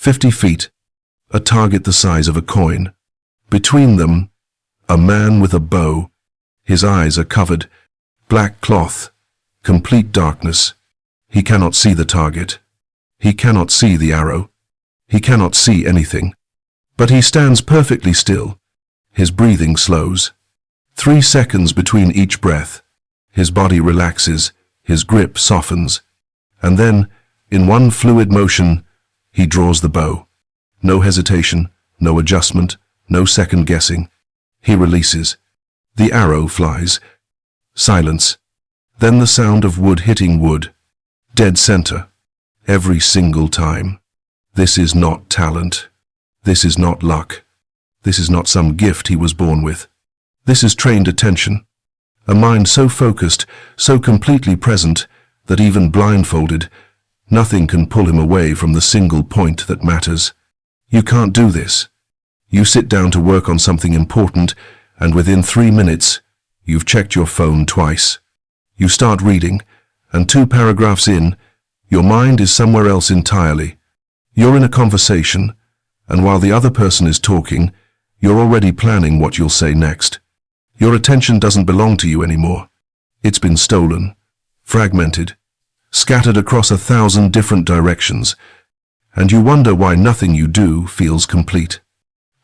50 feet, a target the size of a coin. Between them, a man with a bow. His eyes are covered. Black cloth. Complete darkness. He cannot see the target. He cannot see the arrow. He cannot see anything. But he stands perfectly still. His breathing slows. 3 seconds between each breath. His body relaxes. His grip softens. And then, in one fluid motion, he draws the bow. No hesitation, no adjustment, no second guessing. He releases. The arrow flies. Silence. Then the sound of wood hitting wood. Dead center. Every single time. This is not talent. This is not luck. This is not some gift he was born with. This is trained attention. A mind so focused, so completely present, that even blindfolded, nothing can pull him away from the single point that matters. You can't do this. You sit down to work on something important, and within 3 minutes, you've checked your phone twice. You start reading, and 2 paragraphs in, your mind is somewhere else entirely. You're in a conversation, and while the other person is talking, you're already planning what you'll say next. Your attention doesn't belong to you anymore. It's been stolen, fragmented, scattered across 1,000 different directions, and you wonder why nothing you do feels complete.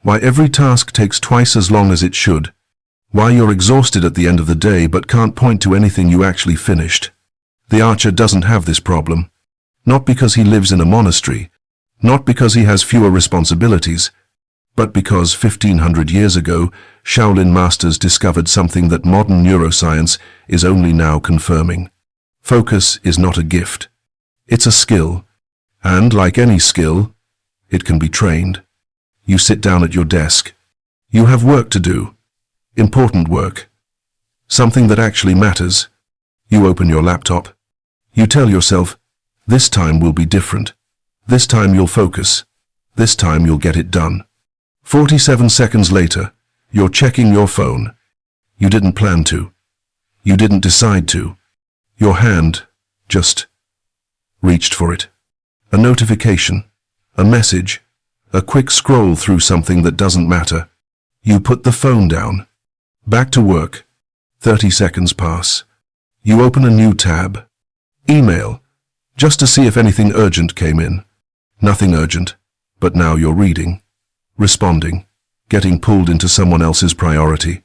Why every task takes twice as long as it should. Why you're exhausted at the end of the day but can't point to anything you actually finished. The archer doesn't have this problem. Not because he lives in a monastery, not because he has fewer responsibilities, but because 1,500 years ago, Shaolin masters discovered something that modern neuroscience is only now confirming. Focus is not a gift. It's a skill, and like any skill, it can be trained. You sit down at your desk. You have work to do. Important work. Something that actually matters. You open your laptop. You tell yourself, this time will be different. This time you'll focus. This time you'll get it done. 47 seconds later, you're checking your phone. You didn't plan to. You didn't decide to. Your hand just reached for it. A notification, a message, a quick scroll through something that doesn't matter. You put the phone down. Back to work. 30 seconds pass. You open a new tab. Email, just to see if anything urgent came in. Nothing urgent, but now you're reading, responding, getting pulled into someone else's priority.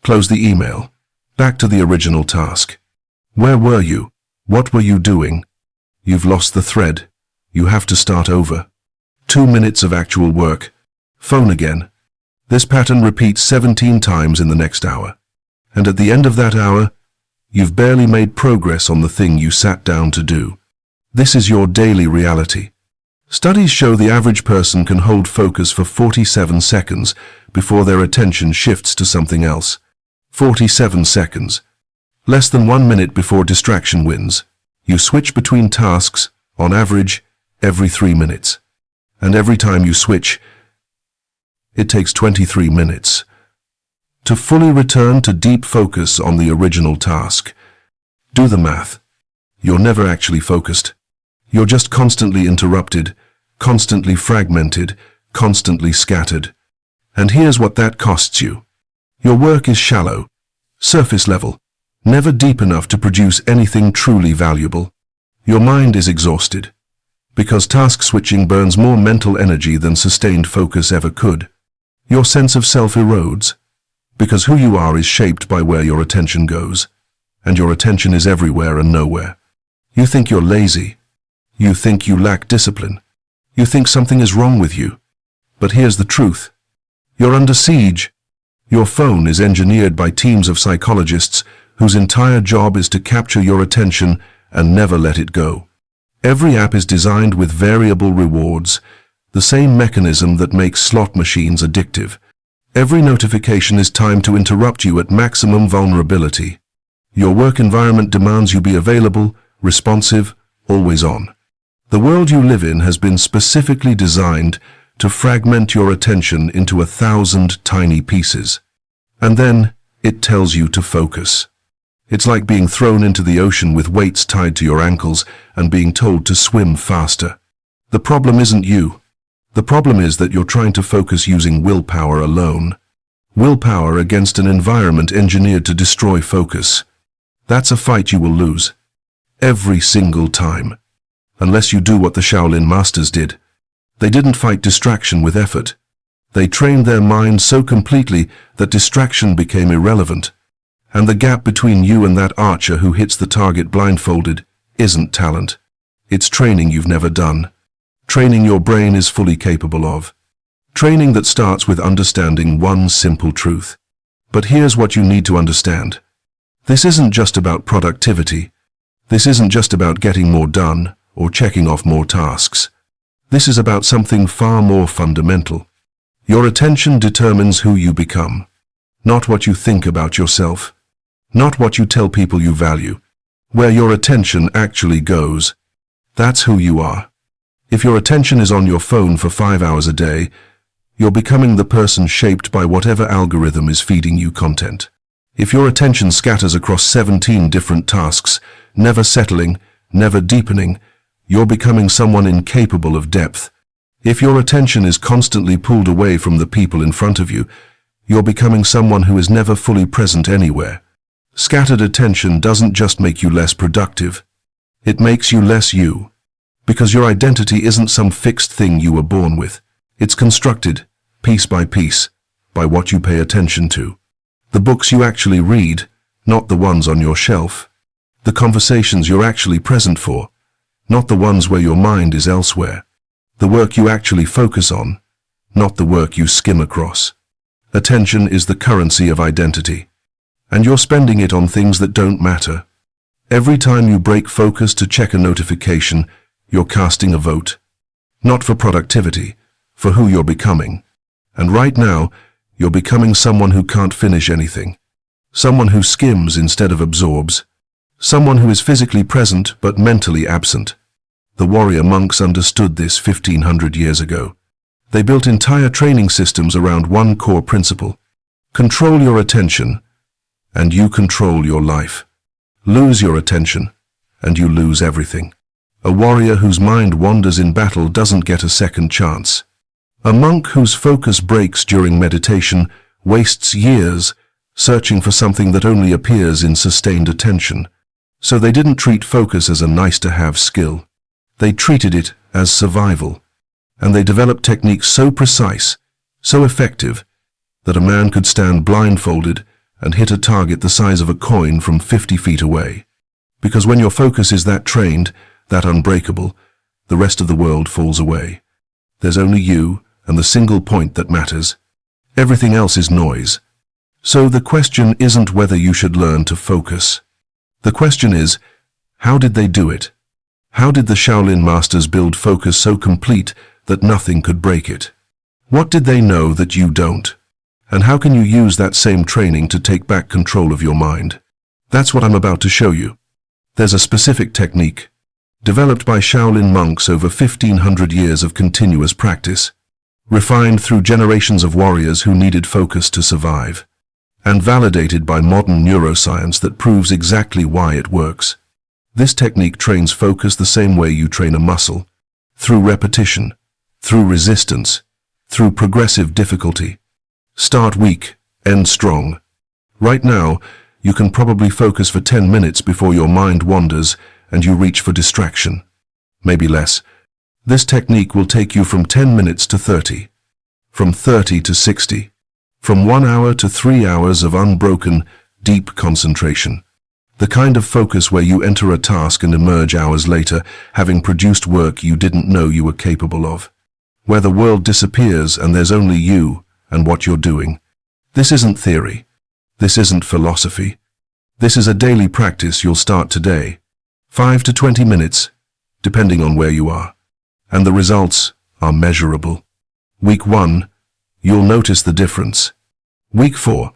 Close the email. Back to the original task. Where were you? What were you doing? You've lost the thread. You have to start over. 2 minutes of actual work. Phone again. This pattern repeats 17 times in the next hour. And at the end of that hour, you've barely made progress on the thing you sat down to do. This is your daily reality. Studies show the average person can hold focus for 47 seconds before their attention shifts to something else. 47 seconds. Less than 1 minute before distraction wins. You switch between tasks, on average, every 3 minutes. And every time you switch, it takes 23 minutes. To fully return to deep focus on the original task. Do the math. You're never actually focused. You're just constantly interrupted, constantly fragmented, constantly scattered. And here's what that costs you. Your work is shallow, surface level, never deep enough to produce anything truly valuable. Your mind is exhausted, because task switching burns more mental energy than sustained focus ever could. Your sense of self erodes, because who you are is shaped by where your attention goes, and your attention is everywhere and nowhere. You think you're lazy. You think you lack discipline. You think something is wrong with you. But here's the truth. You're under siege. Your phone is engineered by teams of psychologists whose entire job is to capture your attention and never let it go. Every app is designed with variable rewards, the same mechanism that makes slot machines addictive. Every notification is timed to interrupt you at maximum vulnerability. Your work environment demands you be available, responsive, always on. The world you live in has been specifically designed to fragment your attention into 1,000 tiny pieces. And then it tells you to focus. It's like being thrown into the ocean with weights tied to your ankles and being told to swim faster. The problem isn't you. The problem is that you're trying to focus using willpower alone. Willpower against an environment engineered to destroy focus. That's a fight you will lose. Every single time. Unless you do what the Shaolin masters did. They didn't fight distraction with effort. They trained their mind so completely that distraction became irrelevant. And the gap between you and that archer who hits the target blindfolded isn't talent. It's training you've never done. Training your brain is fully capable of. Training that starts with understanding one simple truth. But here's what you need to understand. This isn't just about productivity. This isn't just about getting more done or checking off more tasks. This is about something far more fundamental. Your attention determines who you become. Not what you think about yourself. Not what you tell people you value. Where your attention actually goes. That's who you are. If your attention is on your phone for 5 hours a day, you're becoming the person shaped by whatever algorithm is feeding you content. If your attention scatters across 17 different tasks, never settling, never deepening, you're becoming someone incapable of depth. If your attention is constantly pulled away from the people in front of you, you're becoming someone who is never fully present anywhere. Scattered attention doesn't just make you less productive. It makes you less you. Because your identity isn't some fixed thing you were born with. It's constructed, piece by piece, by what you pay attention to. The books you actually read, not the ones on your shelf. The conversations you're actually present for, not the ones where your mind is elsewhere. The work you actually focus on, not the work you skim across. Attention is the currency of identity. And you're spending it on things that don't matter. Every time you break focus to check a notification, you're casting a vote. Not for productivity, for who you're becoming. And right now, you're becoming someone who can't finish anything. Someone who skims instead of absorbs. Someone who is physically present but mentally absent. The warrior monks understood this 1500 years ago. They built entire training systems around one core principle. Control your attention, and you control your life. Lose your attention, and you lose everything. A warrior whose mind wanders in battle doesn't get a second chance. A monk whose focus breaks during meditation wastes years searching for something that only appears in sustained attention. So they didn't treat focus as a nice-to-have skill. They treated it as survival. And they developed techniques so precise, so effective, that a man could stand blindfolded and hit a target the size of a coin from 50 feet away. Because when your focus is that trained, that unbreakable, the rest of the world falls away. There's only you and the single point that matters. Everything else is noise. So the question isn't whether you should learn to focus. The question is, how did they do it? How did the Shaolin masters build focus so complete that nothing could break it? What did they know that you don't? And how can you use that same training to take back control of your mind? That's what I'm about to show you. There's a specific technique, developed by Shaolin monks over 1500 years of continuous practice, refined through generations of warriors who needed focus to survive, and validated by modern neuroscience that proves exactly why it works. This technique trains focus the same way you train a muscle, through repetition, through resistance, through progressive difficulty. Start weak, end strong. Right now, you can probably focus for 10 minutes before your mind wanders and you reach for distraction. Maybe less. This technique will take you from 10 minutes to 30, from 30 to 60, from 1 hour to 3 hours of unbroken, deep concentration. The kind of focus where you enter a task and emerge hours later, having produced work you didn't know you were capable of. Where the world disappears and there's only you and what you're doing. This isn't theory. This isn't philosophy. This is a daily practice you'll start today. 5 to 20 minutes, depending on where you are. And the results are measurable. Week 1, you'll notice the difference. Week 4,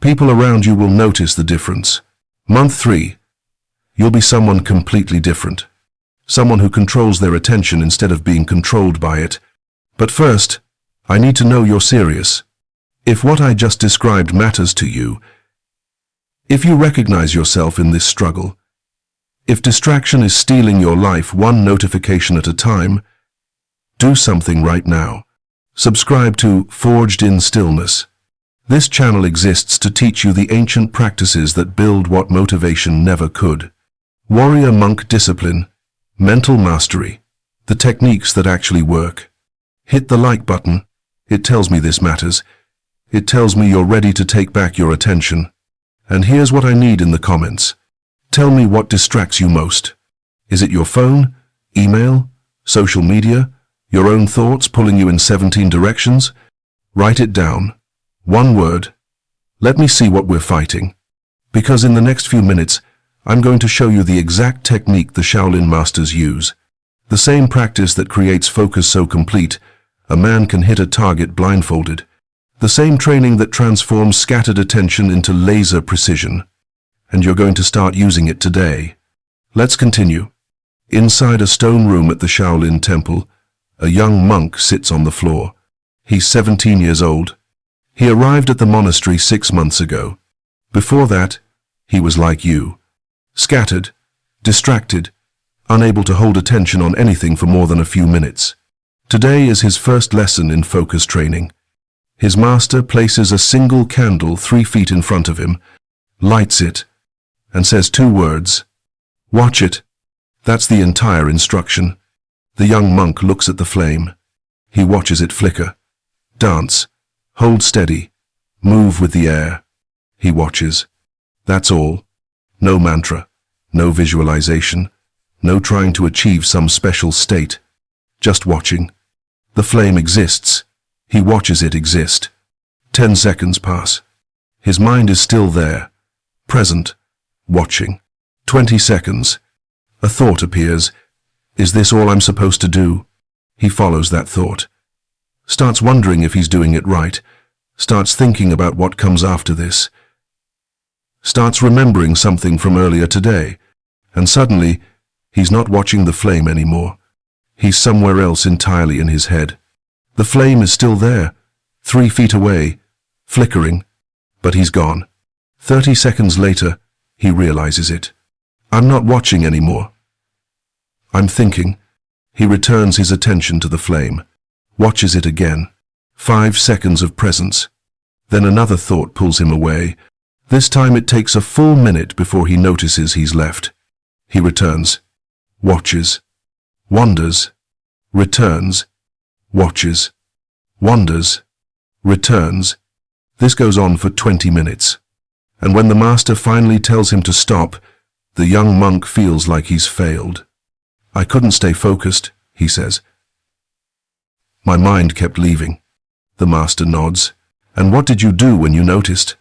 people around you will notice the difference. Month 3, you'll be someone completely different. Someone who controls their attention instead of being controlled by it. But first, I need to know you're serious. If what I just described matters to you, if you recognize yourself in this struggle, if distraction is stealing your life one notification at a time, do something right now. Subscribe to Forged in Stillness. This channel exists to teach you the ancient practices that build what motivation never could. Warrior monk discipline, mental mastery, the techniques that actually work. Hit the like button. It tells me this matters. It tells me you're ready to take back your attention. And here's what I need in the comments. Tell me what distracts you most. Is it your phone, email, social media, your own thoughts pulling you in 17 directions? Write it down. One word. Let me see what we're fighting. Because in the next few minutes, I'm going to show you the exact technique the Shaolin masters use. The same practice that creates focus so complete, a man can hit a target blindfolded. The same training that transforms scattered attention into laser precision. And you're going to start using it today. Let's continue. Inside a stone room at the Shaolin temple, a young monk sits on the floor. He's 17 years old. He arrived at the monastery 6 months ago. Before that, he was like you. Scattered, distracted, unable to hold attention on anything for more than a few minutes. Today is his first lesson in focus training. His master places a single candle 3 feet in front of him, lights it, and says 2 words. Watch it. That's the entire instruction. The young monk looks at the flame. He watches it flicker, dance, hold steady, move with the air. He watches. That's all. No mantra, no visualization, no trying to achieve some special state. Just watching. The flame exists. He watches it exist. 10 seconds pass. His mind is still there, present, watching. 20 seconds. A thought appears. Is this all I'm supposed to do? He follows that thought. Starts wondering if he's doing it right. Starts thinking about what comes after this. Starts remembering something from earlier today. And suddenly, he's not watching the flame anymore. He's somewhere else entirely in his head. The flame is still there, 3 feet away, flickering, but he's gone. 30 seconds later, he realizes it. I'm not watching anymore. I'm thinking. He returns his attention to the flame, watches it again. 5 seconds of presence. Then another thought pulls him away. This time it takes a full minute before he notices he's left. He returns, watches, wonders, returns, watches, wonders, returns. This goes on for 20 minutes. And when the master finally tells him to stop, the young monk feels like he's failed. I couldn't stay focused, he says. My mind kept leaving. The master nods. And what did you do when you noticed?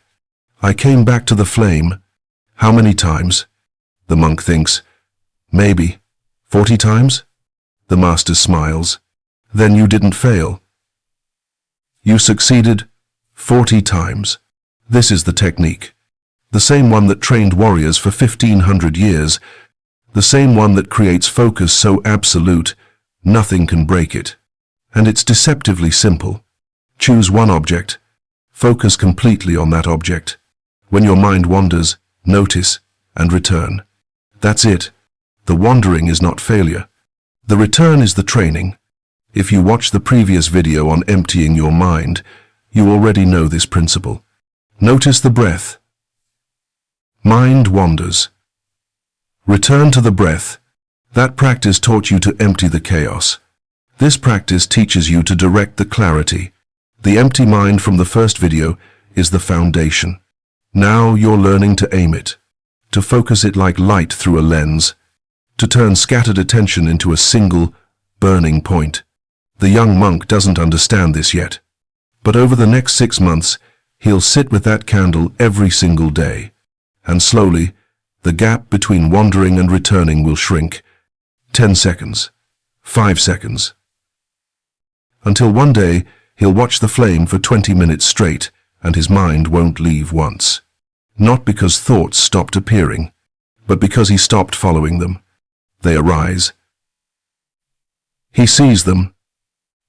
I came back to the flame. How many times? The monk thinks. Maybe 40 times? The master smiles. Then you didn't fail. You succeeded 40 times. This is the technique. The same one that trained warriors for 1500 years. The same one that creates focus so absolute, nothing can break it. And it's deceptively simple. Choose one object. Focus completely on that object. When your mind wanders, notice and return. That's it. The wandering is not failure. The return is the training. If you watch the previous video on emptying your mind, you already know this principle. Notice the breath. Mind wanders. Return to the breath. That practice taught you to empty the chaos. This practice teaches you to direct the clarity. The empty mind from the first video is the foundation. Now you're learning to aim it, to focus it like light through a lens, to turn scattered attention into a single, burning point. The young monk doesn't understand this yet, but over the next 6 months, he'll sit with that candle every single day, and slowly, the gap between wandering and returning will shrink. 10 seconds, 5 seconds. Until one day, he'll watch the flame for 20 minutes straight, and his mind won't leave once. Not because thoughts stopped appearing, but because he stopped following them. They arise. He sees them.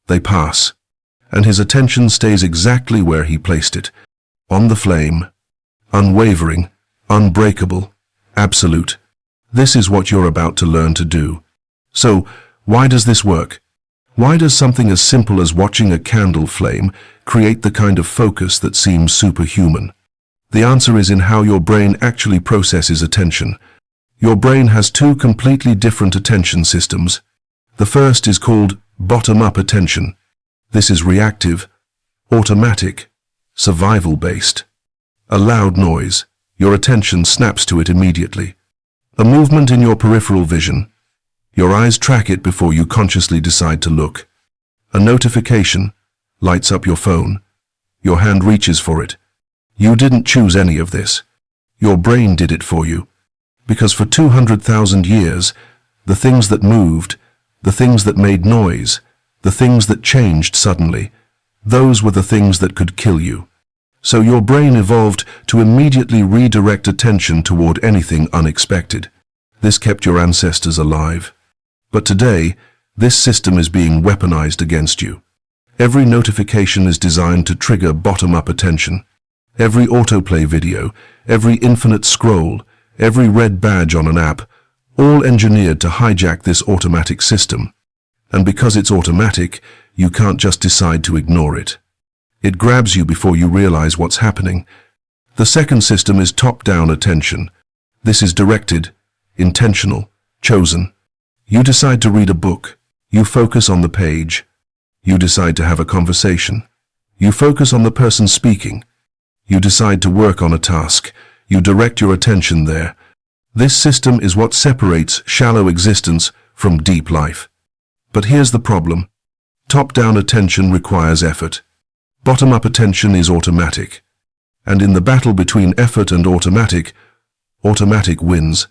They pass. And his attention stays exactly where he placed it, on the flame, unwavering, unbreakable, absolute. This is what you're about to learn to do. So, why does this work? Why does something as simple as watching a candle flame create the kind of focus that seems superhuman? The answer is in how your brain actually processes attention. Your brain has two completely different attention systems. The first is called bottom-up attention. This is reactive, automatic, survival-based. A loud noise, your attention snaps to it immediately. A movement in your peripheral vision, your eyes track it before you consciously decide to look. A notification lights up your phone. Your hand reaches for it. You didn't choose any of this. Your brain did it for you. Because for 200,000 years, the things that moved, the things that made noise, the things that changed suddenly, those were the things that could kill you. So your brain evolved to immediately redirect attention toward anything unexpected. This kept your ancestors alive. But today, this system is being weaponized against you. Every notification is designed to trigger bottom-up attention. Every autoplay video, every infinite scroll, every red badge on an app, all engineered to hijack this automatic system. And because it's automatic, you can't just decide to ignore it. It grabs you before you realize what's happening. The second system is top-down attention. This is directed, intentional, chosen. You decide to read a book. You focus on the page. You decide to have a conversation. You focus on the person speaking. You decide to work on a task. You direct your attention there. This system is what separates shallow existence from deep life. But here's the problem. Top-down attention requires effort. Bottom-up attention is automatic. And in the battle between effort and automatic wins.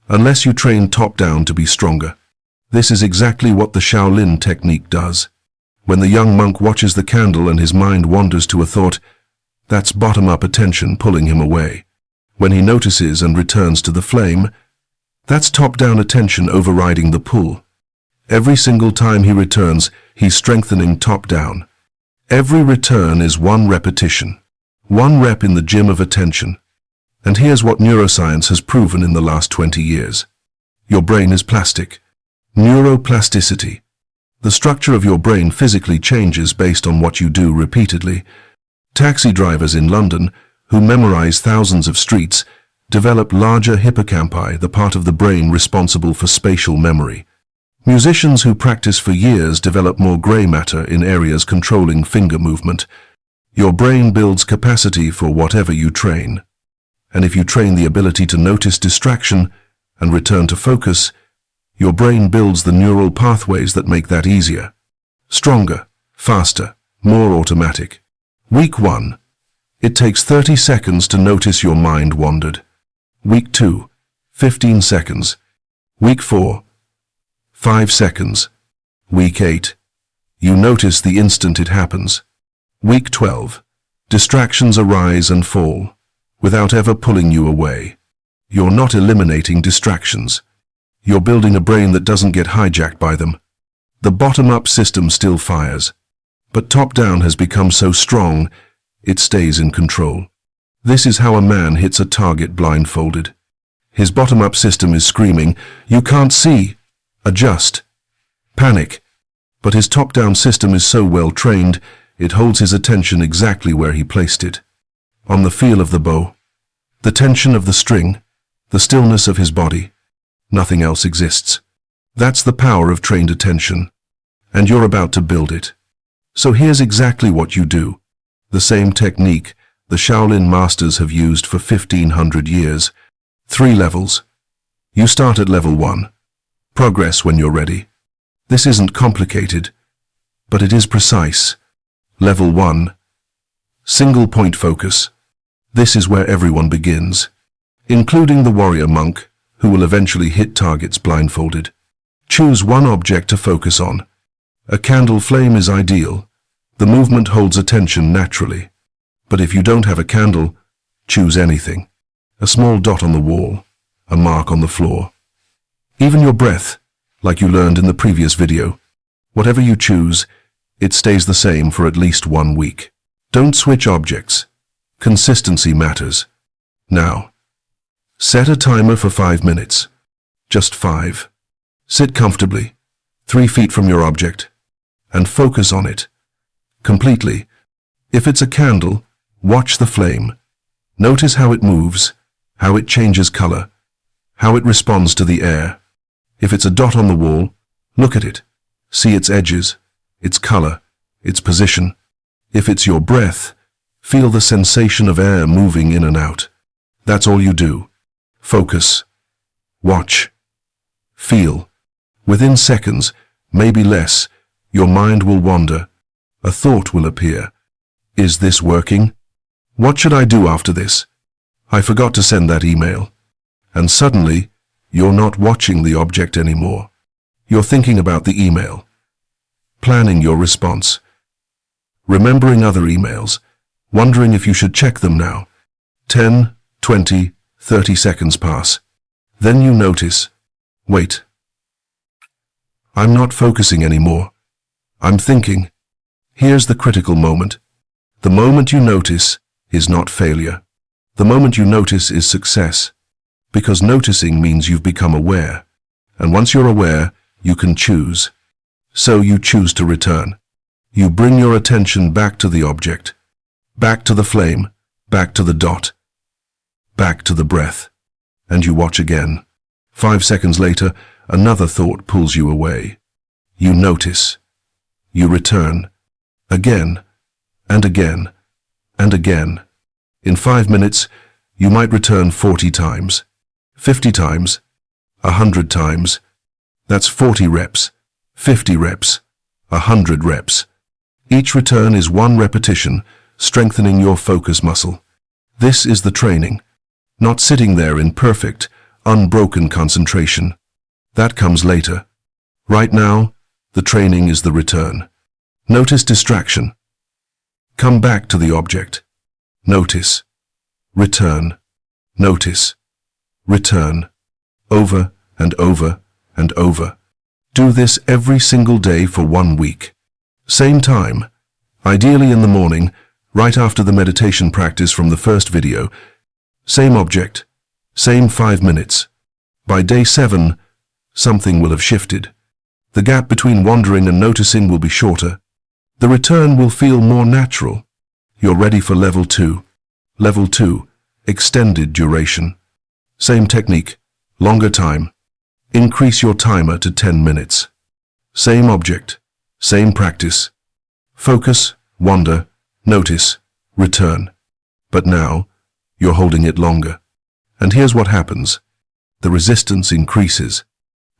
Unless you train top-down to be stronger. This is exactly what the Shaolin technique does. When the young monk watches the candle and his mind wanders to a thought, that's bottom-up attention pulling him away. When he notices and returns to the flame, that's top-down attention overriding the pull. Every single time he returns, he's strengthening top-down. Every return is one repetition, one rep in the gym of attention. And here's what neuroscience has proven in the last 20 years. Your brain is plastic. Neuroplasticity. The structure of your brain physically changes based on what you do repeatedly. Taxi drivers in London, who memorize thousands of streets, develop larger hippocampi, the part of the brain responsible for spatial memory. Musicians who practice for years develop more gray matter in areas controlling finger movement. Your brain builds capacity for whatever you train. And if you train the ability to notice distraction and return to focus, your brain builds the neural pathways that make that easier. Stronger, faster, more automatic. Week 1. It takes 30 seconds to notice your mind wandered. Week 2. 15 seconds. Week 4. 5 seconds. Week 8. You notice the instant it happens. Week 12. Distractions arise and fall, without ever pulling you away. You're not eliminating distractions. You're building a brain that doesn't get hijacked by them. The bottom-up system still fires, but top-down has become so strong, it stays in control. This is how a man hits a target blindfolded. His bottom-up system is screaming, "You can't see! Adjust! Panic!" But his top-down system is so well trained, it holds his attention exactly where he placed it. On the feel of the bow, the tension of the string, the stillness of his body. Nothing else exists. That's the power of trained attention. And you're about to build it. So here's exactly what you do. The same technique the Shaolin masters have used for 1500 years. 3 levels. You start at level 1. Progress when you're ready. This isn't complicated, but it is precise. Level 1. Single point focus. This is where everyone begins, including the warrior monk, who will eventually hit targets blindfolded. Choose one object to focus on. A candle flame is ideal. The movement holds attention naturally. But if you don't have a candle, choose anything. A small dot on the wall, a mark on the floor. Even your breath, like you learned in the previous video. Whatever you choose, it stays the same for at least 1 week. Don't switch objects. Consistency matters. Now, set a timer for 5 minutes. Just 5. Sit comfortably, 3 feet from your object. and focus on it. Completely. If it's a candle, watch the flame. Notice how it moves, how it changes color, how it responds to the air. If it's a dot on the wall, look at it. See its edges, its color, its position. If it's your breath, feel the sensation of air moving in and out. That's all you do. Focus. Watch. Feel. Within seconds, maybe less, your mind will wander. A thought will appear. Is this working? What should I do after this? I forgot to send that email. And suddenly, you're not watching the object anymore. You're thinking about the email. Planning your response. Remembering other emails. Wondering if you should check them now. 10, 20, 30 seconds pass. Then you notice, wait. I'm not focusing anymore. I'm thinking. Here's the critical moment. The moment you notice is not failure. The moment you notice is success. Because noticing means you've become aware. And once you're aware, you can choose. So you choose to return. You bring your attention back to the object. Back to the flame. Back to the dot. Back to the breath. And you watch again. 5 seconds later, another thought pulls you away. You notice. You return. Again, and again, and again. In 5 minutes, you might return 40 times, 50 times, 100 times. That's 40 reps, 50 reps, 100 reps. Each return is one repetition, strengthening your focus muscle. This is the training, not sitting there in perfect, unbroken concentration. That comes later. Right now, the training is the return. Notice distraction. Come back to the object. Notice. Return. Notice. Return. Over and over and over. Do this every single day for 1 week. Same time. Ideally in the morning, right after the meditation practice from the first video. Same object. Same 5 minutes. By day 7, something will have shifted. The gap between wandering and noticing will be shorter. The return will feel more natural. You're ready for level 2. Level 2, extended duration. Same technique, longer time. Increase your timer to 10 minutes. Same object, same practice. Focus, wander, notice, return. But now, you're holding it longer. And here's what happens. The resistance increases.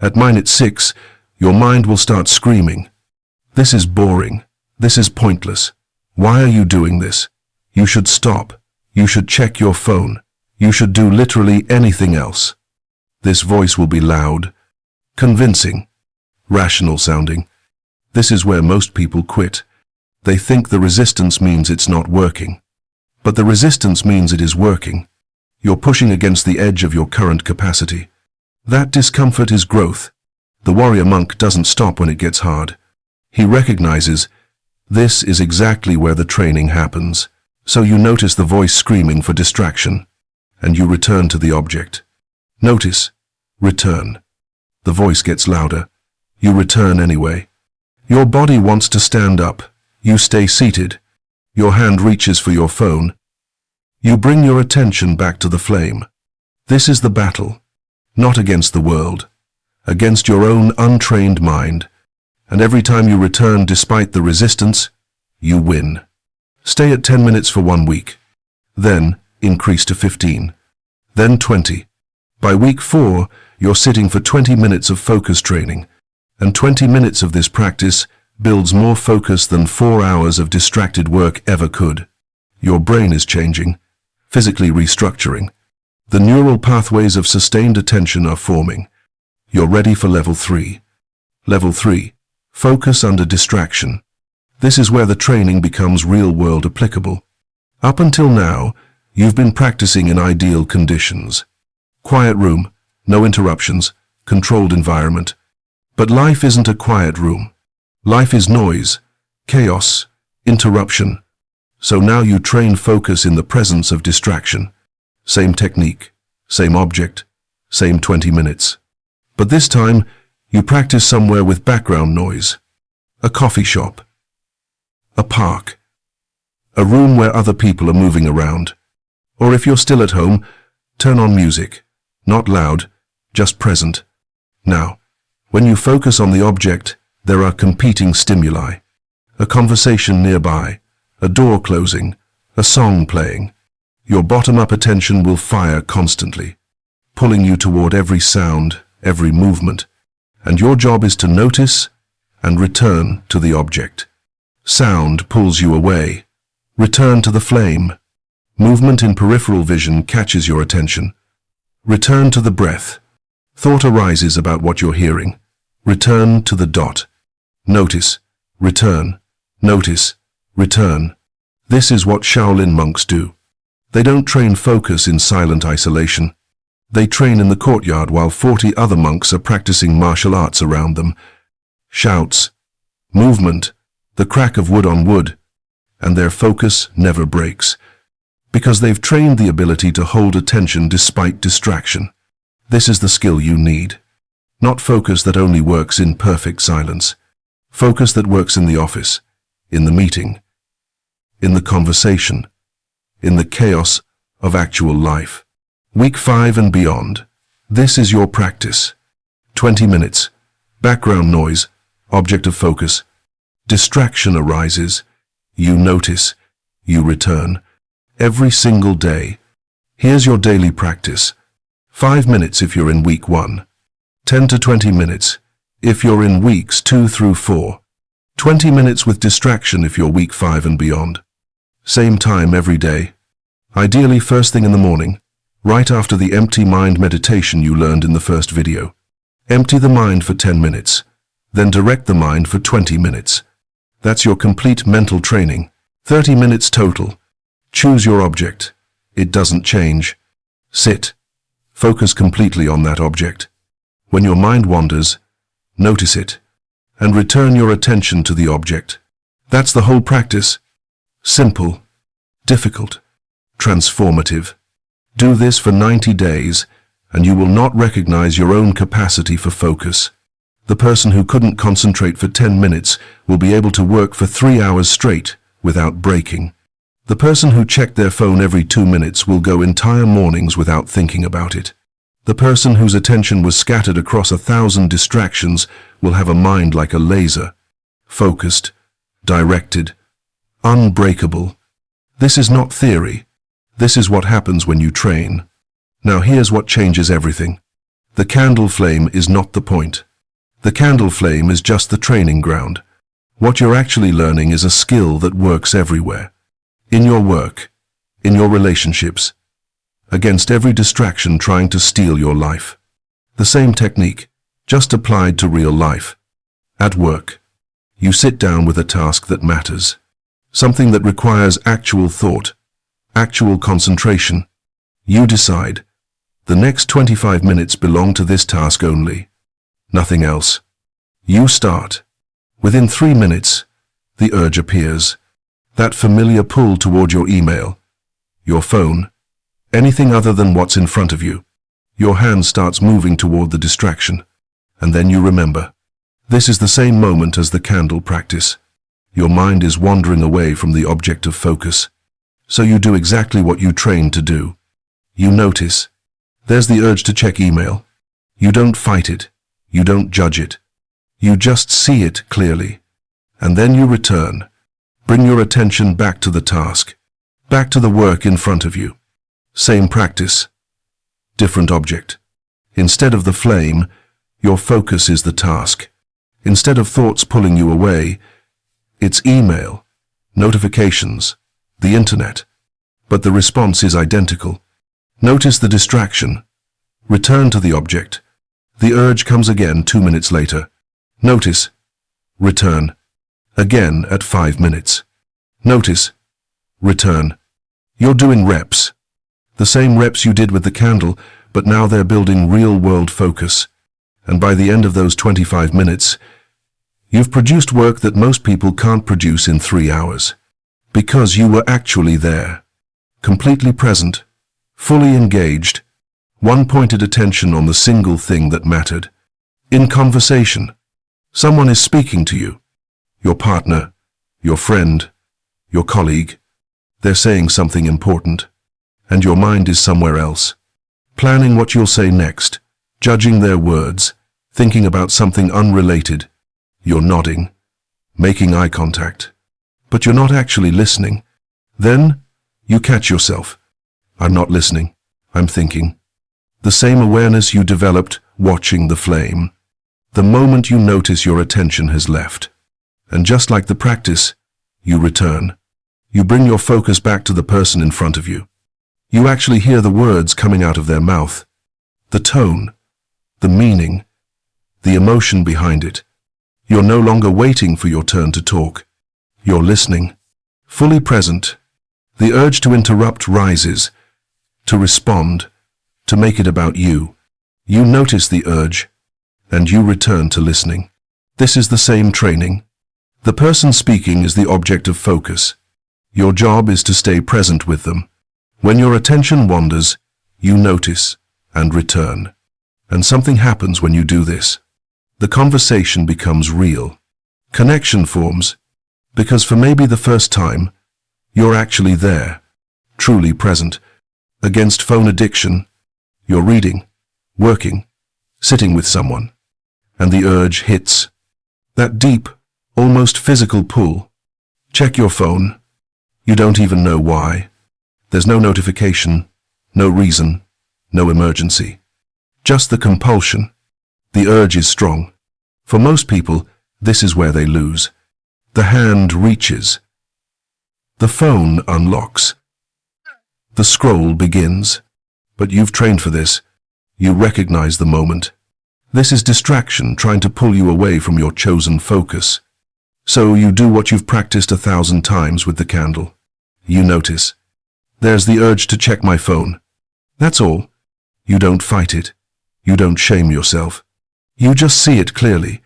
At minute 6, your mind will start screaming. This is boring. This is pointless. Why are you doing this? You should stop. You should check your phone. You should do literally anything else. This voice will be loud, convincing, rational sounding. This is where most people quit. They think the resistance means it's not working. But the resistance means it is working. You're pushing against the edge of your current capacity. That discomfort is growth. The warrior monk doesn't stop when it gets hard. He recognizes this is exactly where the training happens. So you notice the voice screaming for distraction, and you return to the object. Notice, return. The voice gets louder. You return anyway. Your body wants to stand up. You stay seated. Your hand reaches for your phone. You bring your attention back to the flame. This is the battle, not against the world, against your own untrained mind. And every time you return despite the resistance, you win. Stay at 10 minutes for 1 week. Then increase to 15. Then 20. By week 4, you're sitting for 20 minutes of focus training. And 20 minutes of this practice builds more focus than 4 hours of distracted work ever could. Your brain is changing, physically restructuring. The neural pathways of sustained attention are forming. You're ready for level 3. Level 3. Focus under distraction. This is where the training becomes real-world applicable. Up until now, you've been practicing in ideal conditions. Quiet room, no interruptions, controlled environment. But life isn't a quiet room. Life is noise, chaos, interruption. So now you train focus in the presence of distraction. Same technique, same object, same 20 minutes. But this time, you practice somewhere with background noise. a coffee shop, a park, a room where other people are moving around. Or if you're still at home, turn on music, not loud, just present. Now, when you focus on the object, there are competing stimuli. A conversation nearby, a door closing, a song playing. Your bottom-up attention will fire constantly, pulling you toward every sound, every movement, and your job is to notice and return to the object. Sound pulls you away. Return to the flame. Movement in peripheral vision catches your attention. Return to the breath. Thought arises about what you're hearing. Return to the dot. Notice, return, notice, return. This is what Shaolin monks do. They don't train focus in silent isolation. They train in the courtyard while 40 other monks are practicing martial arts around them. Shouts, movement, the crack of wood on wood, and their focus never breaks, because they've trained the ability to hold attention despite distraction. This is the skill you need. Not focus that only works in perfect silence. Focus that works in the office, in the meeting, in the conversation, in the chaos of actual life. Week 5 and beyond. This is your practice. 20 minutes. Background noise, object of focus. Distraction arises. You notice. You return. Every single day. Here's your daily practice. 5 minutes if you're in week 1. 10 to 20 minutes if you're in weeks 2 through 4. 20 minutes with distraction if you're week 5 and beyond. Same time every day. Ideally first thing in the morning, right after the empty mind meditation you learned in the first video. Empty the mind for 10 minutes, then direct the mind for 20 minutes. That's your complete mental training. 30 minutes total. Choose your object. It doesn't change. Sit. Focus completely on that object. When your mind wanders, notice it, and return your attention to the object. That's the whole practice. Simple, difficult, transformative. Do this for 90 days, and you will not recognize your own capacity for focus. The person who couldn't concentrate for 10 minutes will be able to work for 3 hours straight without breaking. The person who checked their phone every 2 minutes will go entire mornings without thinking about it. The person whose attention was scattered across 1,000 distractions will have a mind like a laser, focused, directed, unbreakable. This is not theory. This is what happens when you train. Now here's what changes everything. The candle flame is not the point. The candle flame is just the training ground. What you're actually learning is a skill that works everywhere. In your work, in your relationships, against every distraction trying to steal your life. The same technique, just applied to real life. At work, you sit down with a task that matters, something that requires actual thought, actual concentration. You decide, the next 25 minutes belong to this task only, nothing else. You start. Within 3 minutes, the urge appears, that familiar pull toward your email, your phone, anything other than what's in front of you. Your hand starts moving toward the distraction, and then you remember. This is the same moment as the candle practice. Your mind is wandering away from the object of focus. So you do exactly what you trained to do. You notice. There's the urge to check email. You don't fight it. You don't judge it. You just see it clearly. And then you return. Bring your attention back to the task, back to the work in front of you. Same practice, different object. Instead of the flame, your focus is the task. Instead of thoughts pulling you away, it's email, notifications, the internet. But the response is identical. Notice the distraction. Return to the object. The urge comes again 2 minutes later. Notice. Return. Again at 5 minutes. Notice. Return. You're doing reps. The same reps you did with the candle, but now they're building real-world focus. And by the end of those 25 minutes, you've produced work that most people can't produce in 3 hours. Because you were actually there. Completely present. Fully engaged. One-pointed attention on the single thing that mattered. In conversation. Someone is speaking to you. your partner, your friend, your colleague. They're saying something important, and your mind is somewhere else, planning what you'll say next, judging their words, thinking about something unrelated. You're nodding, making eye contact, but you're not actually listening. Then you catch yourself. I'm not listening, I'm thinking. The same awareness you developed watching the flame. The moment you notice your attention has left. And just like the practice, you return. You bring your focus back to the person in front of you. You actually hear the words coming out of their mouth. The tone, the meaning, the emotion behind it. You're no longer waiting for your turn to talk. You're listening, fully present. The urge to interrupt rises, to respond, to make it about you. You notice the urge, and you return to listening. This is the same training. The person speaking is the object of focus. Your job is to stay present with them. When your attention wanders, you notice and return. And something happens when you do this. The conversation becomes real. Connection forms, because for maybe the first time, you're actually there, truly present. Against phone addiction, you're reading, working, sitting with someone, and the urge hits. That deep, almost physical pull. Check your phone. You don't even know why. There's no notification, no reason, no emergency. Just the compulsion. The urge is strong. For most people, this is where they lose. The hand reaches. The phone unlocks. The scroll begins. But you've trained for this. You recognize the moment. This is distraction trying to pull you away from your chosen focus. So you do what you've practiced 1,000 times with the candle. You notice. There's the urge to check my phone. That's all. You don't fight it. You don't shame yourself. You just see it clearly.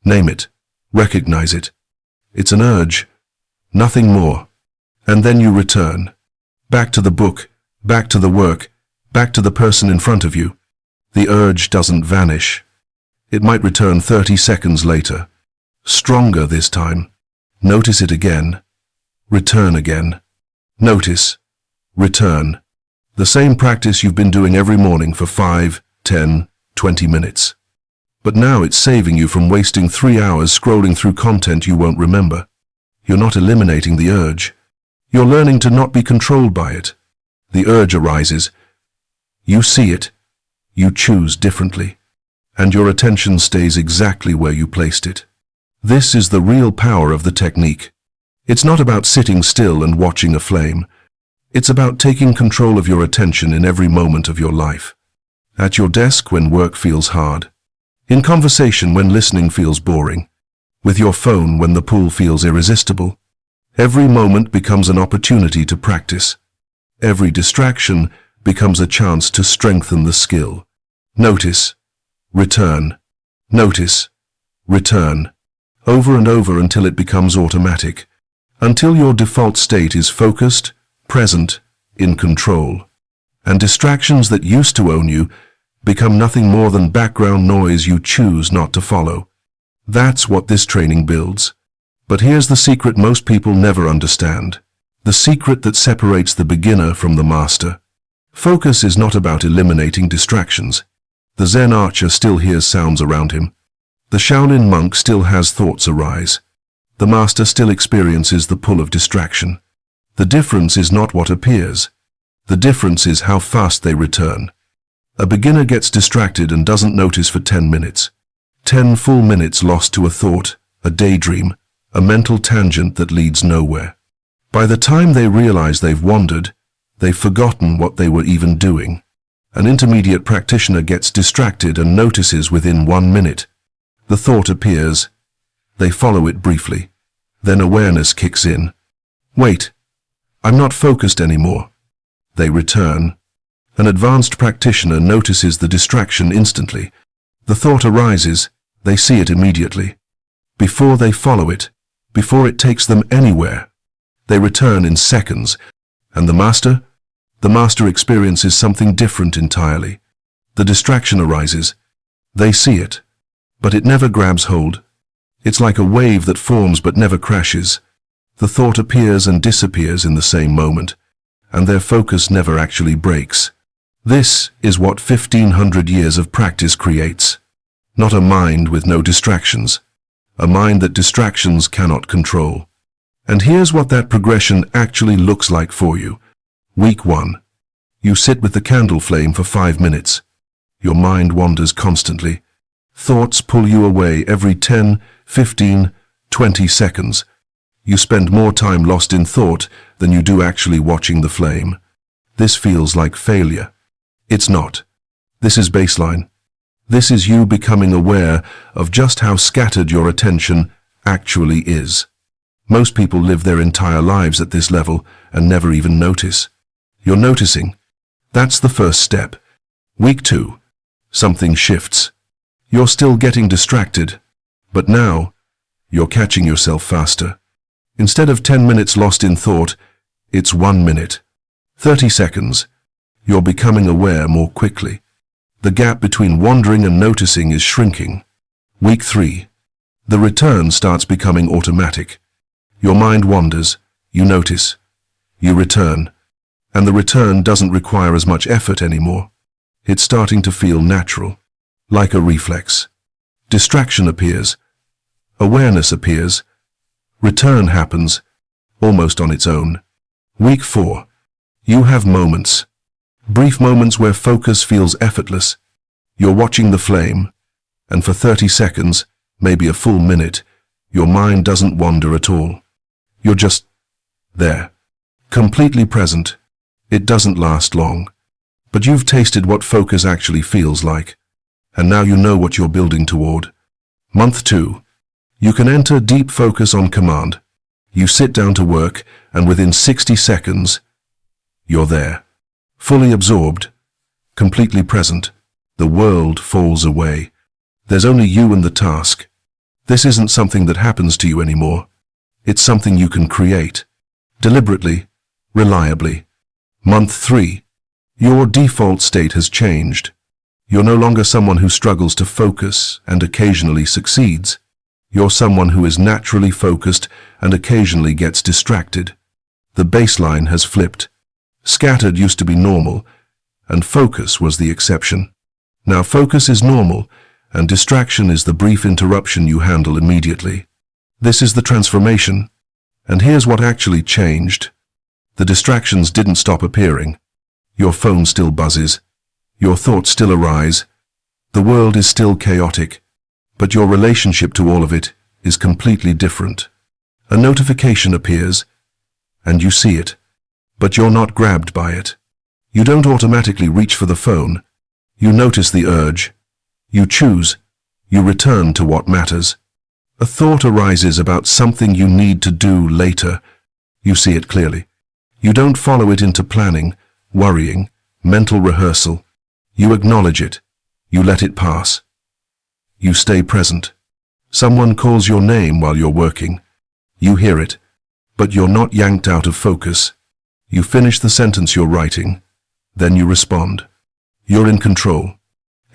Name it. Recognize it. It's an urge. Nothing more. And then you return. Back to the book, back to the work, back to the person in front of you. The urge doesn't vanish. It might return 30 seconds later. Stronger this time. Notice it again. Return again. Notice. Return. The same practice you've been doing every morning for 5, 10, 20 minutes. But now it's saving you from wasting 3 hours scrolling through content you won't remember. You're not eliminating the urge. You're learning to not be controlled by it. The urge arises. You see it. You choose differently. And your attention stays exactly where you placed it. This is the real power of the technique. It's not about sitting still and watching a flame. It's about taking control of your attention in every moment of your life. At your desk when work feels hard. In conversation when listening feels boring. With your phone when the pull feels irresistible. Every moment becomes an opportunity to practice. Every distraction becomes a chance to strengthen the skill. Notice. Return. Notice. Return. Over and over until it becomes automatic. Until your default state is focused, present, in control. And distractions that used to own you become nothing more than background noise you choose not to follow. That's what this training builds. But here's the secret most people never understand. The secret that separates the beginner from the master. Focus is not about eliminating distractions. The Zen archer still hears sounds around him. The Shaolin monk still has thoughts arise. The master still experiences the pull of distraction. The difference is not what appears. The difference is how fast they return. A beginner gets distracted and doesn't notice for 10 minutes. 10 full minutes lost to a thought, a daydream, a mental tangent that leads nowhere. By the time they realize they've wandered, they've forgotten what they were even doing. An intermediate practitioner gets distracted and notices within 1 minute. The thought appears. They follow it briefly. Then awareness kicks in. Wait, I'm not focused anymore. They return. An advanced practitioner notices the distraction instantly. The thought arises. They see it immediately. Before they follow it, before it takes them anywhere, they return in seconds. And the master? The master experiences something different entirely. The distraction arises. They see it, but it never grabs hold. It's like a wave that forms but never crashes. The thought appears and disappears in the same moment, and their focus never actually breaks. This is what 1500 years of practice creates. Not a mind with no distractions. A mind that distractions cannot control. And here's what that progression actually looks like for you. Week 1. You sit with the candle flame for 5 minutes. Your mind wanders constantly. Thoughts pull you away every 10, 15, 20 seconds. You spend more time lost in thought than you do actually watching the flame. This feels like failure. It's not. This is baseline. This is you becoming aware of just how scattered your attention actually is. Most people live their entire lives at this level and never even notice. You're noticing. That's the first step. Week 2. Something shifts. You're still getting distracted, but now you're catching yourself faster. Instead of 10 minutes lost in thought, it's 1 minute. 30 seconds. You're becoming aware more quickly. The gap between wandering and noticing is shrinking. Week 3. The return starts becoming automatic. Your mind wanders, you notice, you return, and the return doesn't require as much effort anymore. It's starting to feel natural, like a reflex. Distraction appears, awareness appears, return happens, almost on its own. Week 4. You have moments. Brief moments where focus feels effortless. You're watching the flame, and for 30 seconds, maybe a full minute, your mind doesn't wander at all. You're just there, completely present. It doesn't last long, but you've tasted what focus actually feels like, and now you know what you're building toward. Month 2. You can enter deep focus on command. You sit down to work, and within 60 seconds, you're there. Fully absorbed, completely present. The world falls away. There's only you and the task. This isn't something that happens to you anymore. It's something you can create. Deliberately, reliably. Month 3. Your default state has changed. You're no longer someone who struggles to focus and occasionally succeeds. You're someone who is naturally focused and occasionally gets distracted. The baseline has flipped. Scattered used to be normal, and focus was the exception. Now focus is normal, and distraction is the brief interruption you handle immediately. This is the transformation, and here's what actually changed. The distractions didn't stop appearing. Your phone still buzzes. Your thoughts still arise. The world is still chaotic, but your relationship to all of it is completely different. A notification appears, and you see it. But you're not grabbed by it. You don't automatically reach for the phone. You notice the urge. You choose. You return to what matters. A thought arises about something you need to do later. You see it clearly. You don't follow it into planning, worrying, mental rehearsal. You acknowledge it. You let it pass. You stay present. Someone calls your name while you're working. You hear it, but you're not yanked out of focus. You finish the sentence you're writing, then you respond. You're in control.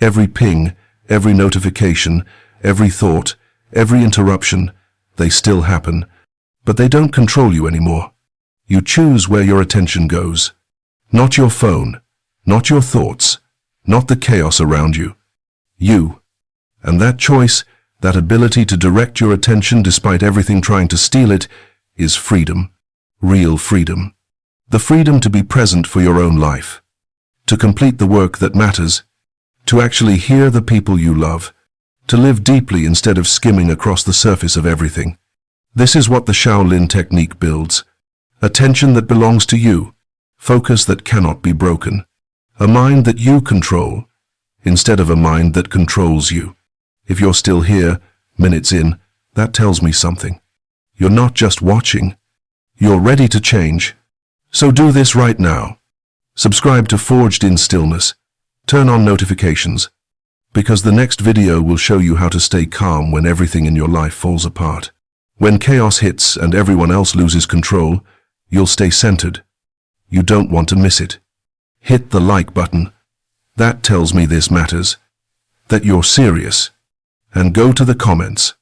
Every ping, every notification, every thought, every interruption, they still happen, but they don't control you anymore. You choose where your attention goes. Not your phone, not your thoughts, not the chaos around you. You. And that choice, that ability to direct your attention despite everything trying to steal it, is freedom. Real freedom. The freedom to be present for your own life, to complete the work that matters, to actually hear the people you love, to live deeply instead of skimming across the surface of everything. This is what the Shaolin technique builds. Attention that belongs to you, focus that cannot be broken, a mind that you control, instead of a mind that controls you. If you're still here, minutes in, that tells me something. You're not just watching, you're ready to change. So do this right now. Subscribe to Forged in Stillness. Turn on notifications, because the next video will show you how to stay calm when everything in your life falls apart. When chaos hits and everyone else loses control, you'll stay centered. You don't want to miss it. Hit the like button. That tells me this matters, that you're serious. And go to the comments.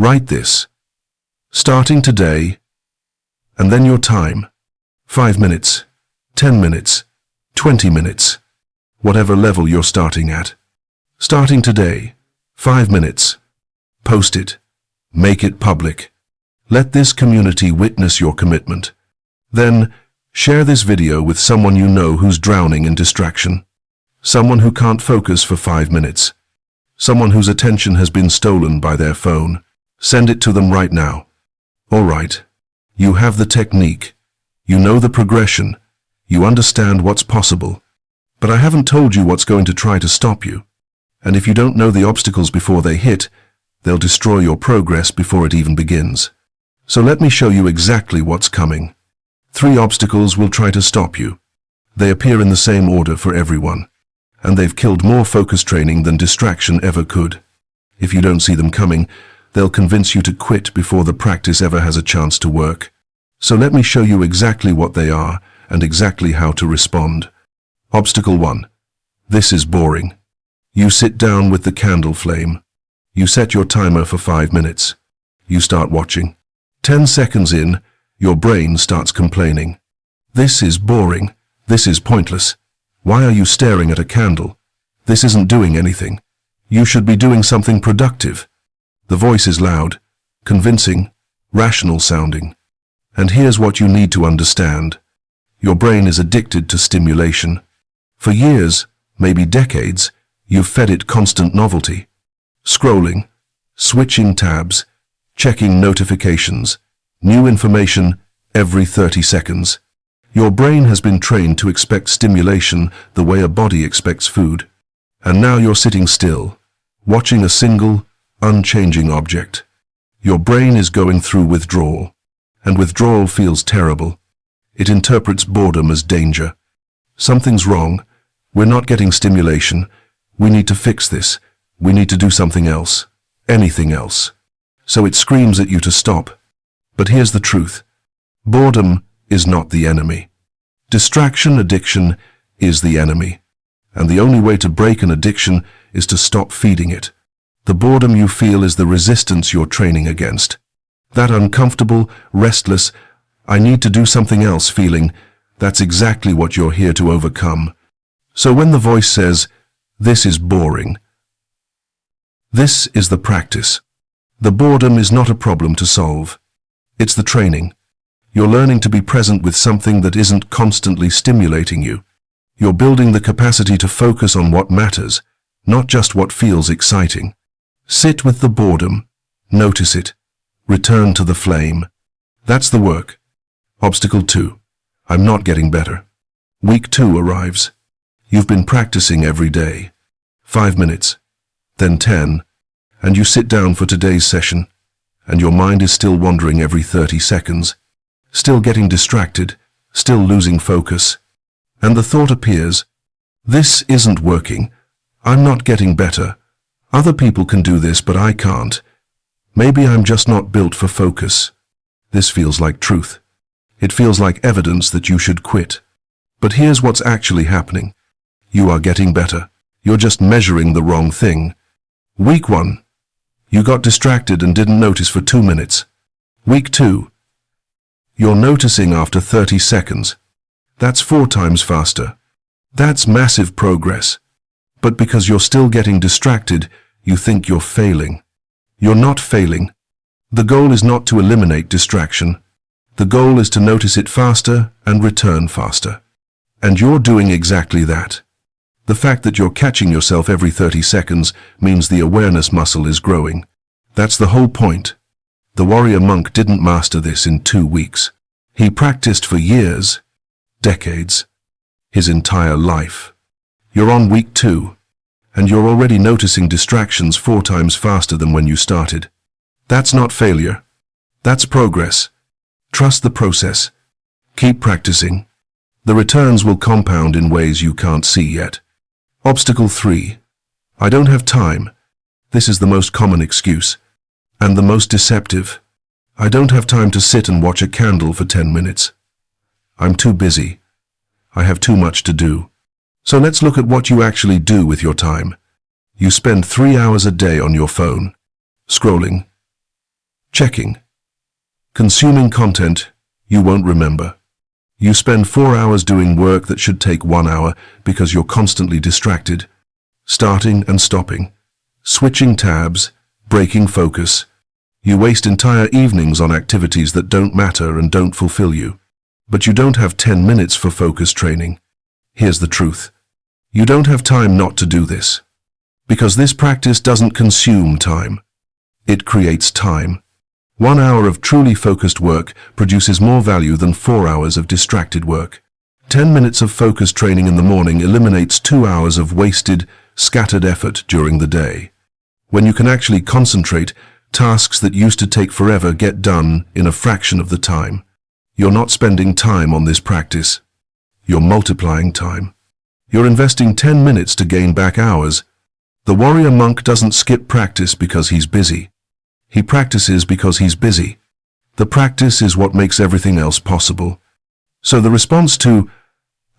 Write this. Starting today, and then your time. 5 minutes, 10 minutes, 20 minutes, whatever level you're starting at. Starting today, 5 minutes. Post it. Make it public. Let this community witness your commitment. Then, share this video with someone you know who's drowning in distraction. Someone who can't focus for 5 minutes. Someone whose attention has been stolen by their phone. Send it to them right now. All right. You have the technique. You know the progression. You understand what's possible. But I haven't told you what's going to try to stop you. And if you don't know the obstacles before they hit, they'll destroy your progress before it even begins. So let me show you exactly what's coming. 3 obstacles will try to stop you. They appear in the same order for everyone. And they've killed more focus training than distraction ever could. If you don't see them coming, they'll convince you to quit before the practice ever has a chance to work. So let me show you exactly what they are and exactly how to respond. Obstacle 1. This is boring. You sit down with the candle flame. You set your timer for 5 minutes. You start watching. 10 seconds in, your brain starts complaining. This is boring. This is pointless. Why are you staring at a candle? This isn't doing anything. You should be doing something productive. The voice is loud, convincing, rational sounding. And here's what you need to understand. Your brain is addicted to stimulation. For years, maybe decades, you've fed it constant novelty. Scrolling, switching tabs, checking notifications, new information every 30 seconds. Your brain has been trained to expect stimulation the way a body expects food. And now you're sitting still, watching a single, unchanging object. Your brain is going through withdrawal. And withdrawal feels terrible. It interprets boredom as danger. Something's wrong. We're not getting stimulation. We need to fix this. We need to do something else. Anything else. So it screams at you to stop. But here's the truth. Boredom is not the enemy. Distraction addiction is the enemy. And the only way to break an addiction is to stop feeding it. The boredom you feel is the resistance you're training against. That uncomfortable, restless, I need to do something else feeling, that's exactly what you're here to overcome. So when the voice says, this is boring, this is the practice. The boredom is not a problem to solve. It's the training. You're learning to be present with something that isn't constantly stimulating you. You're building the capacity to focus on what matters, not just what feels exciting. Sit with the boredom. Notice it. Return to the flame. That's the work. Obstacle 2. I'm not getting better. Week 2 arrives. You've been practicing every day. 5 minutes, then 10, and you sit down for today's session, and your mind is still wandering every 30 seconds, still getting distracted, still losing focus. And the thought appears, this isn't working. I'm not getting better. Other people can do this, but I can't. Maybe I'm just not built for focus. This feels like truth. It feels like evidence that you should quit. But here's what's actually happening. You are getting better. You're just measuring the wrong thing. Week 1. You got distracted and didn't notice for 2 minutes. Week 2. You're noticing after 30 seconds. That's 4 times faster. That's massive progress. But because you're still getting distracted, you think you're failing. You're not failing. The goal is not to eliminate distraction. The goal is to notice it faster and return faster. And you're doing exactly that. The fact that you're catching yourself every 30 seconds means the awareness muscle is growing. That's the whole point. The warrior monk didn't master this in 2 weeks. He practiced for years, decades, his entire life. You're on week 2. And you're already noticing distractions 4 times faster than when you started. That's not failure. That's progress. Trust the process. Keep practicing. The returns will compound in ways you can't see yet. Obstacle 3. I don't have time. This is the most common excuse. And the most deceptive. I don't have time to sit and watch a candle for 10 minutes. I'm too busy. I have too much to do. So let's look at what you actually do with your time. You spend 3 hours a day on your phone, scrolling, Checking. Consuming content you won't remember. You spend 4 hours doing work that should take 1 hour because you're constantly distracted. Starting and stopping. Switching tabs, breaking focus. You waste entire evenings on activities that don't matter and don't fulfill you. But you don't have 10 minutes for focus training. Here's the truth. You don't have time not to do this. Because this practice doesn't consume time. It creates time. 1 hour of truly focused work produces more value than 4 hours of distracted work. 10 minutes of focus training in the morning eliminates 2 hours of wasted, scattered effort during the day. When you can actually concentrate, tasks that used to take forever get done in a fraction of the time. You're not spending time on this practice. You're multiplying time. You're investing 10 minutes to gain back hours. The warrior monk doesn't skip practice because he's busy. He practices because he's busy. The practice is what makes everything else possible. So the response to,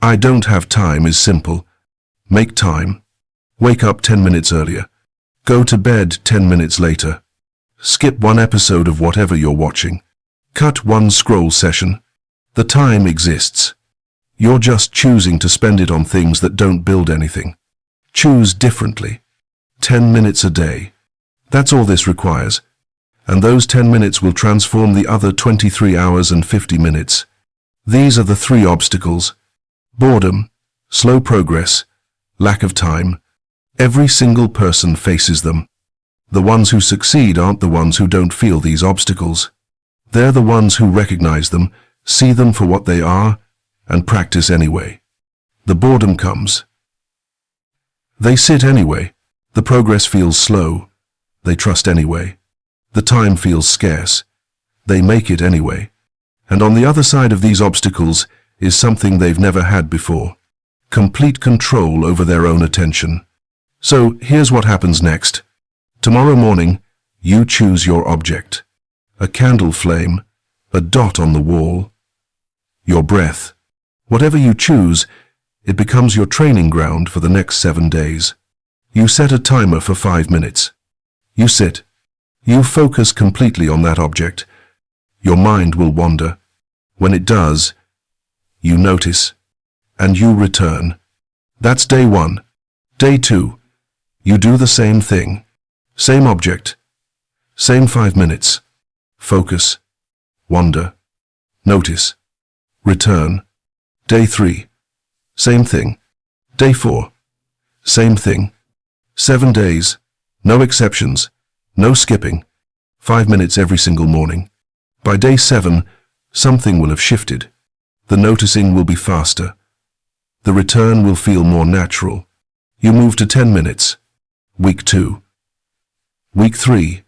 "I don't have time" is simple. Make time. Wake up 10 minutes earlier. Go to bed 10 minutes later. Skip 1 episode of whatever you're watching. Cut 1 scroll session. The time exists. You're just choosing to spend it on things that don't build anything. Choose differently. 10 minutes a day. That's all this requires. And those 10 minutes will transform the other 23 hours and 50 minutes. These are the 3 obstacles. Boredom, slow progress, lack of time. Every single person faces them. The ones who succeed aren't the ones who don't feel these obstacles. They're the ones who recognize them, see them for what they are, and practice anyway. The boredom comes. They sit anyway. The progress feels slow. They trust anyway. The time feels scarce. They make it anyway. And on the other side of these obstacles is something they've never had before. Complete control over their own attention. So here's what happens next. Tomorrow morning, you choose your object. A candle flame, a dot on the wall. Your breath. Whatever you choose, it becomes your training ground for the next 7 days. You set a timer for 5 minutes. You sit. You focus completely on that object. Your mind will wander. When it does, you notice, and you return. That's day 1. Day 2, you do the same thing. Same object. Same 5 minutes. Focus. Wander. Notice. Return. Day 3. Same thing. Day 4. Same thing. 7 days. No exceptions. No skipping. 5 minutes every single morning. By day 7, something will have shifted. The noticing will be faster. The return will feel more natural. You move to 10 minutes. Week 2. Week 3.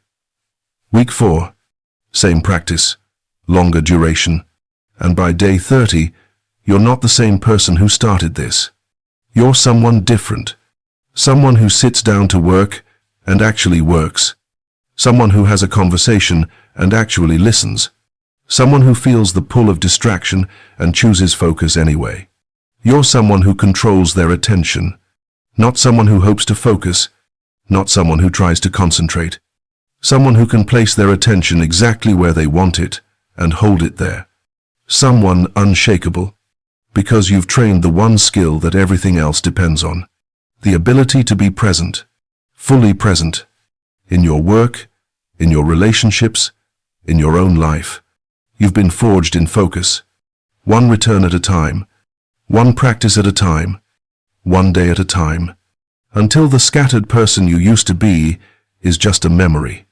Week 4. Same practice. Longer duration. And by day 30, you're not the same person who started this. You're someone different. Someone who sits down to work and actually works. Someone who has a conversation and actually listens. Someone who feels the pull of distraction and chooses focus anyway. You're someone who controls their attention. Not someone who hopes to focus. Not someone who tries to concentrate. Someone who can place their attention exactly where they want it and hold it there. Someone unshakable. Because you've trained the one skill that everything else depends on. The ability to be present. Fully present. In your work, in your relationships, in your own life. You've been forged in focus. One return at a time. One practice at a time. One day at a time. Until the scattered person you used to be is just a memory.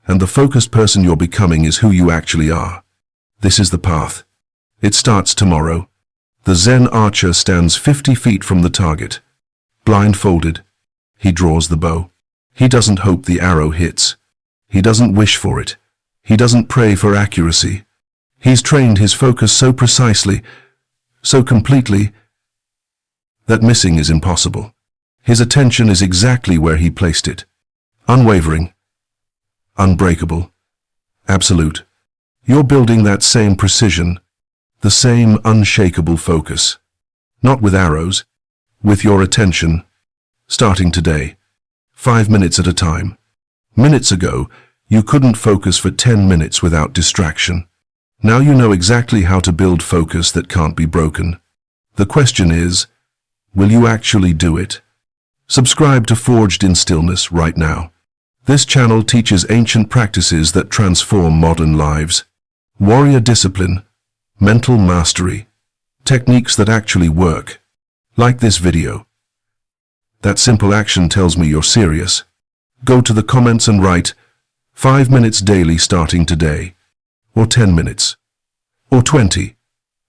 And the focused person you're becoming is who you actually are. This is the path. It starts tomorrow. The Zen archer stands 50 feet from the target. Blindfolded. He draws the bow. He doesn't hope the arrow hits. He doesn't wish for it. He doesn't pray for accuracy. He's trained his focus so precisely, so completely, that missing is impossible. His attention is exactly where he placed it. Unwavering. Unbreakable. Absolute. You're building that same precision, the same unshakable focus. Not with arrows, with your attention. Starting today. 5 minutes at a time. Minutes ago, You couldn't focus for 10 minutes without distraction. Now you know exactly how to build focus that can't be broken. The question is, will you actually do it? Subscribe to Forged in Stillness right now. This channel teaches ancient practices that transform modern lives. Warrior discipline, mental mastery, techniques that actually work. Like this video. That simple action tells me you're serious. Go to the comments and write 5 minutes daily starting today, or 10 minutes, or 20.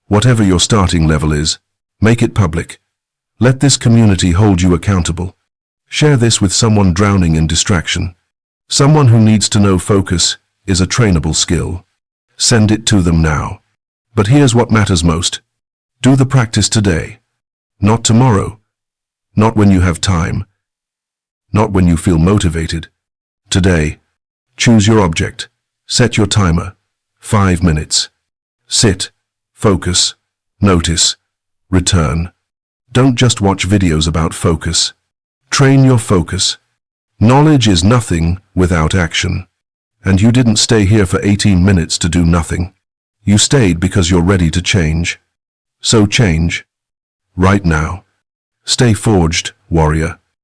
Whatever your starting level is, make it public. Let this community hold you accountable. Share this with someone drowning in distraction. Someone who needs to know focus is a trainable skill. Send it to them now. But here's what matters most. Do the practice today. Not tomorrow. Not when you have time. Not when you feel motivated. Today. Choose your object. Set your timer. 5 minutes. Sit. Focus. Notice. Return. Don't just watch videos about focus. Train your focus. Knowledge is nothing without action. And you didn't stay here for 18 minutes to do nothing. You stayed because you're ready to change. So change. Right now. Stay forged, warrior.